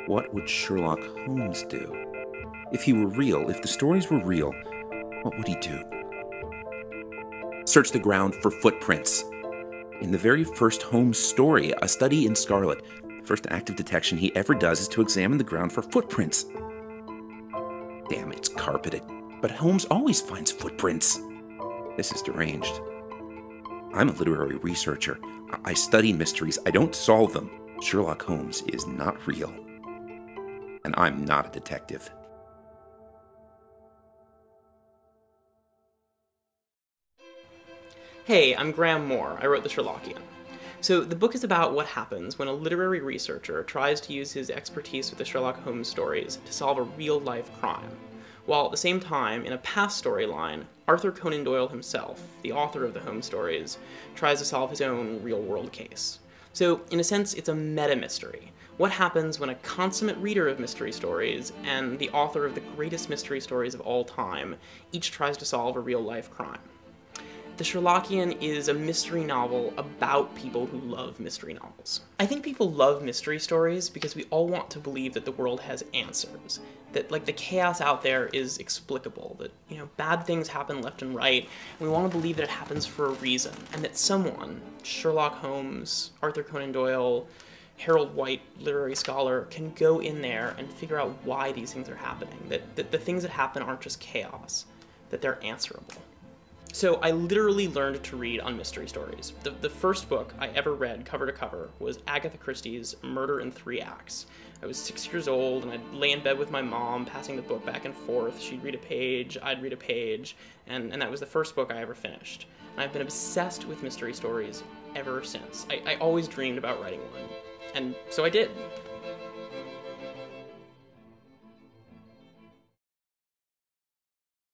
What would Sherlock Holmes do? If he were real, if the stories were real, what would he do? Search the ground for footprints. In the very first Holmes story, A Study in Scarlet, the first act of detection he ever does is to examine the ground for footprints. Damn, it's carpeted. But Holmes always finds footprints. This is deranged. I'm a literary researcher. I study mysteries. I don't solve them. Sherlock Holmes is not real. And I'm not a detective. Hey, I'm Graham Moore. I wrote The Sherlockian. So the book is about what happens when a literary researcher tries to use his expertise with the Sherlock Holmes stories to solve a real-life crime, while at the same time, in a past storyline, Arthur Conan Doyle himself, the author of the Holmes stories, tries to solve his own real-world case. So, in a sense, it's a meta-mystery. What happens when a consummate reader of mystery stories and the author of the greatest mystery stories of all time each tries to solve a real-life crime? The Sherlockian is a mystery novel about people who love mystery novels. I think people love mystery stories because we all want to believe that the world has answers. That, like, the chaos out there is explicable. That, bad things happen left and right. And we want to believe that it happens for a reason. And that someone, Sherlock Holmes, Arthur Conan Doyle, Harold White, literary scholar, can go in there and figure out why these things are happening. That the things that happen aren't just chaos. That they're answerable. So I literally learned to read on mystery stories. The first book I ever read cover to cover was Agatha Christie's Murder in 3 Acts. I was 6 years old and I'd lay in bed with my mom, passing the book back and forth. She'd read a page, I'd read a page, and that was the first book I ever finished. And I've been obsessed with mystery stories ever since. I always dreamed about writing one, and so I did.